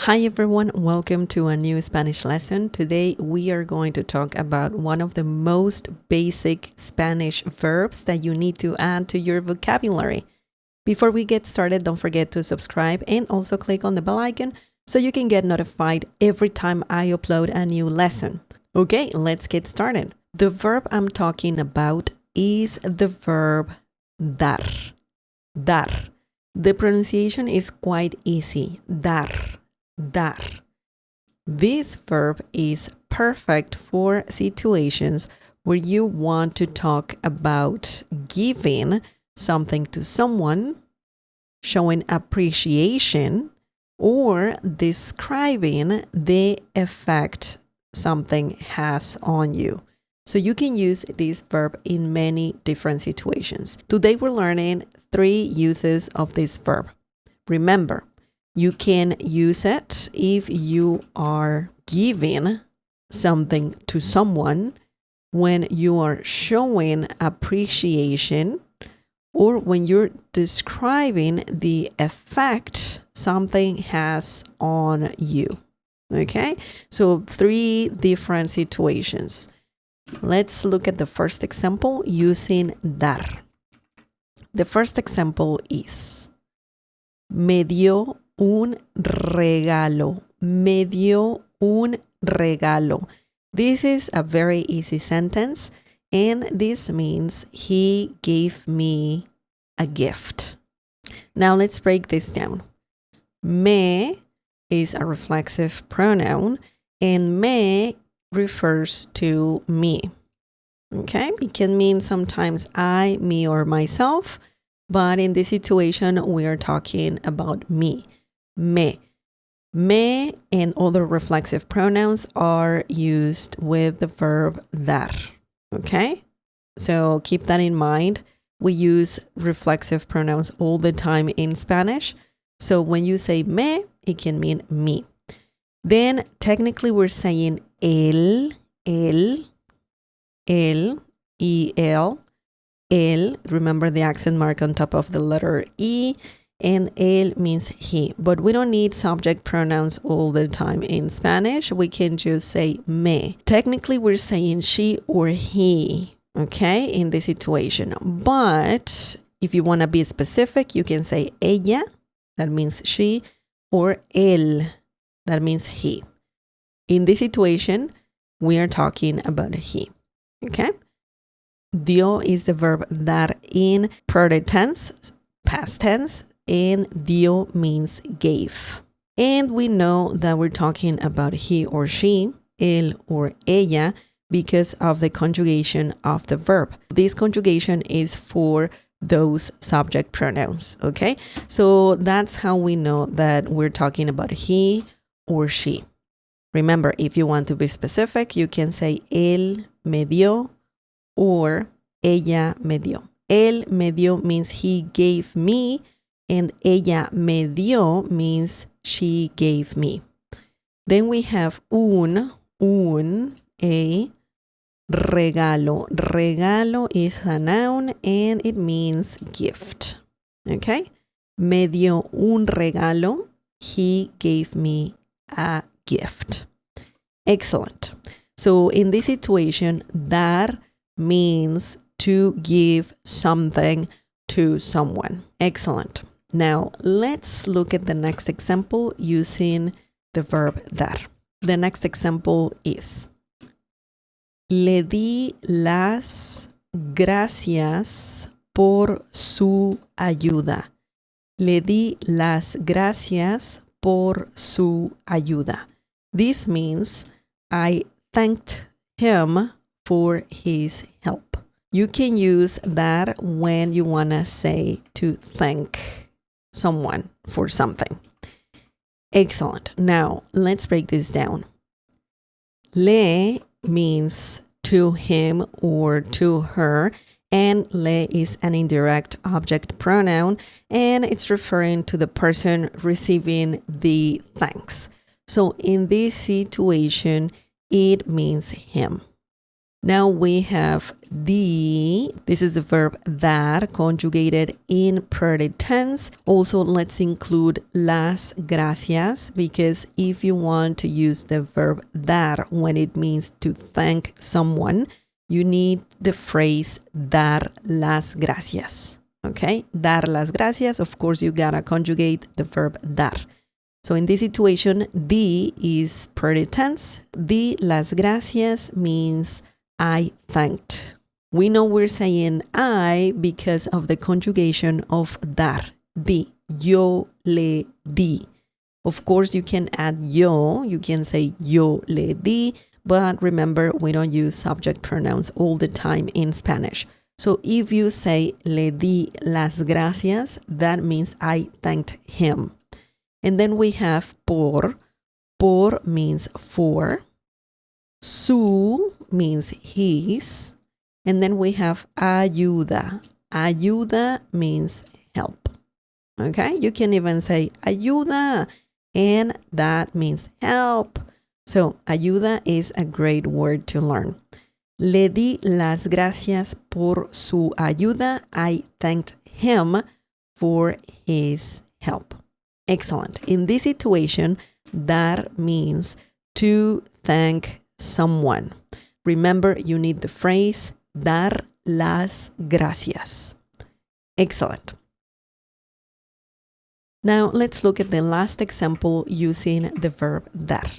Hi everyone, welcome to a new Spanish lesson. Today we are going to talk about one of the most basic Spanish verbs that you need to add to your vocabulary. Before we get started, don't forget to subscribe and also click on the bell icon so you can get notified every time I upload a new lesson. Okay, let's get started. The verb I'm talking about is the verb dar. Dar. The pronunciation is quite easy. Dar. Dar. This verb is perfect for situations where you want to talk about giving something to someone, showing appreciation, or describing the effect something has on you. So you can use this verb in many different situations. Today we're learning 3 uses of this verb. Remember, you can use it if you are giving something to someone, when you are showing appreciation, or when you're describing the effect something has on you. Okay, so 3 different situations. Let's look at the first example using dar. The first example is: me dio un regalo. Me dio un regalo. This is a very easy sentence, and this means he gave me a gift. Now let's break this down. Me is a reflexive pronoun, and me refers to me. Okay, it can mean sometimes I, me, or myself, but in this situation we are talking about me. Me. Me and other reflexive pronouns are used with the verb dar. Okay? So keep that in mind. We use reflexive pronouns all the time in Spanish. So when you say me, it can mean me. Then technically we're saying él, E-L. El, remember the accent mark on top of the letter E, and él means he. But we don't need subject pronouns all the time in Spanish. We can just say me. Technically, we're saying she or he, okay, in this situation. But if you want to be specific, you can say ella, that means she, or él, that means he. In this situation, we are talking about he, okay? Dio is the verb dar in present tense, past tense, and dio means gave. And we know that we're talking about he or she, él or ella, because of the conjugation of the verb. This conjugation is for those subject pronouns, okay? So that's how we know that we're talking about he or she. Remember, if you want to be specific, you can say él me dio, or ella me dio. Él me dio means he gave me, and ella me dio means she gave me. Then we have a regalo. Regalo is a noun and it means gift. Okay? Me dio un regalo. He gave me a gift. Excellent. So in this situation, dar means to give something to someone. Excellent. Now, let's look at the next example using the verb dar. The next example is: le di las gracias por su ayuda. Le di las gracias por su ayuda. This means I thanked him for his help. You can use that when you want to say to thank someone for something. Excellent. Now, let's break this down. Le means to him or to her, and le is an indirect object pronoun, and it's referring to the person receiving the thanks. So in this situation, it means him. Now we have the. This is the verb dar conjugated in present tense. Also, let's include las gracias, because if you want to use the verb dar when it means to thank someone, you need the phrase dar las gracias. Okay? Dar las gracias. Of course, you gotta conjugate the verb dar. So in this situation, the is present tense. The las gracias means I thanked. We know we're saying I because of the conjugation of dar, di. Yo le di. Of course, you can add yo. You can say yo le di. But remember, we don't use subject pronouns all the time in Spanish. So if you say le di las gracias, that means I thanked him. And then we have por. Por means for. Su means his. And then we have ayuda. Ayuda means help. Okay? You can even say ayuda, and that means help. So ayuda is a great word to learn. Le di las gracias por su ayuda. I thanked him for his help. Excellent. In this situation, dar means to thank someone. Remember, you need the phrase dar las gracias. Excellent. Now, let's look at the last example using the verb dar.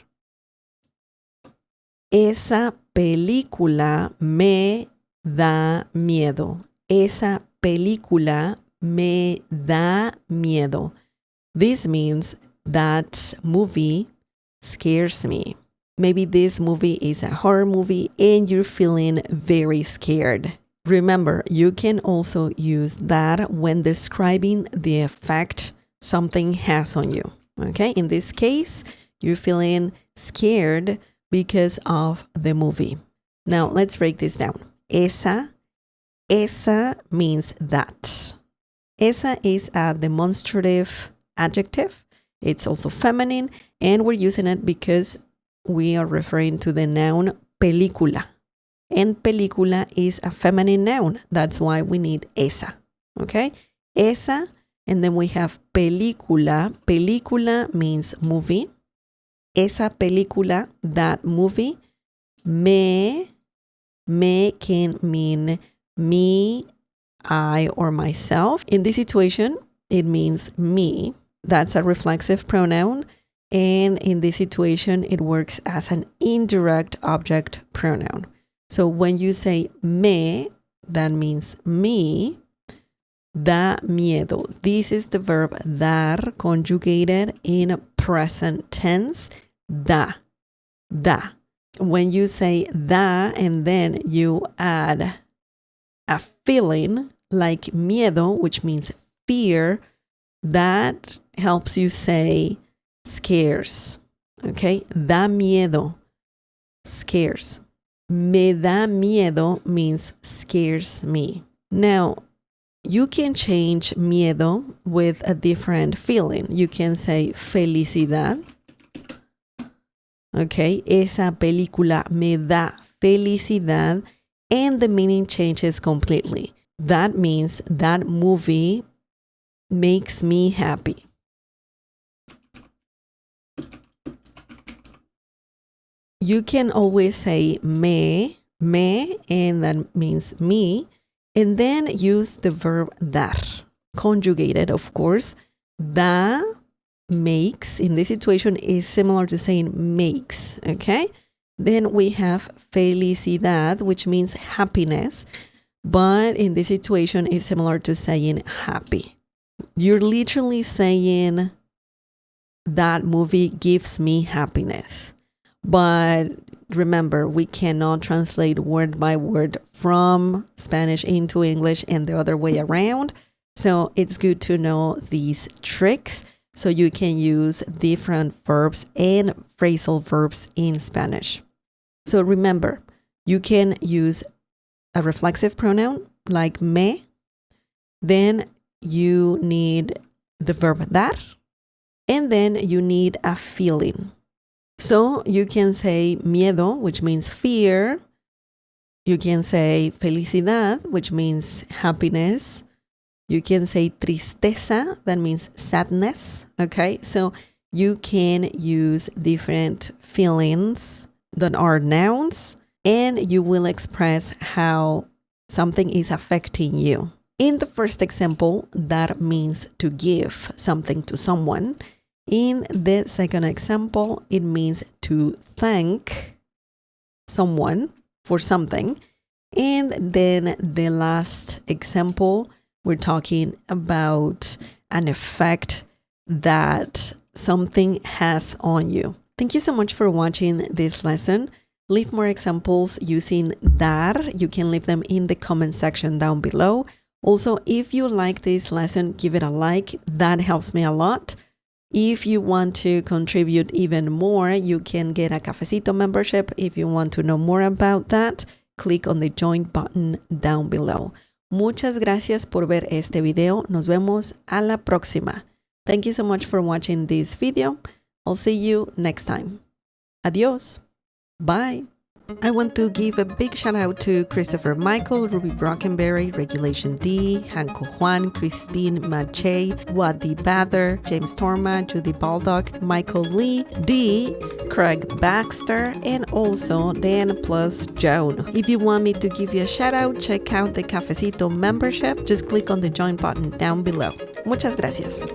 Esa película me da miedo. Esa película me da miedo. This means that movie scares me. Maybe this movie is a horror movie and you're feeling very scared. Remember, you can also use that when describing the effect something has on you. Okay? In this case, you're feeling scared because of the movie. Now, let's break this down. Esa means that. Esa is a demonstrative adjective. It's also feminine, and we're using it because we are referring to the noun película. And película is a feminine noun. That's why we need esa. Okay? Esa, and then we have película. Película means movie. Esa película, that movie. Me can mean me, I, or myself. In this situation, it means me. That's a reflexive pronoun. And in this situation, it works as an indirect object pronoun. So when you say me, that means me. Da miedo. This is the verb dar conjugated in present tense. Da. When you say da and then you add a feeling like miedo, which means fear, that helps you say scares. Okay? Da miedo. Scares. Me da miedo means scares me. Now, you can change miedo with a different feeling. You can say felicidad. Okay, esa película me da felicidad, and the meaning changes completely. That means that movie makes me happy. You can always say me, and that means me. And then use the verb dar, conjugated, of course. Da makes, in this situation, is similar to saying makes, okay? Then we have felicidad, which means happiness. But in this situation, it's similar to saying happy. You're literally saying that movie gives me happiness. But remember, we cannot translate word by word from Spanish into English and the other way around. So it's good to know these tricks so you can use different verbs and phrasal verbs in Spanish. So remember, you can use a reflexive pronoun like me. Then you need the verb dar. And then you need a feeling. So you can say miedo, which means fear. You can say felicidad, which means happiness. You can say tristeza, that means sadness, okay? So you can use different feelings that are nouns, and you will express how something is affecting you. In the first example, that means to give something to someone. In the second example, it means to thank someone for something. And then the last example, we're talking about an effect that something has on you. Thank you so much for watching this lesson. Leave more examples using dar. You can leave them in the comment section down below. Also, if you like this lesson, give it a like. That helps me a lot. If you want to contribute even more, you can get a Cafecito membership. If you want to know more about that, click on the join button down below. Muchas gracias por ver este video. Nos vemos a la próxima. Thank you so much for watching this video. I'll see you next time. Adios. Bye. I want to give a big shout out to Christopher Michael, Ruby Brockenberry, Regulation D, Hanko Juan, Christine Mache, Wadi Bather, James Torma, Judy Baldock, Michael Lee, D, Craig Baxter, and also Dan plus Joan. If you want me to give you a shout out, check out the Cafecito membership. Just click on the join button down below. Muchas gracias.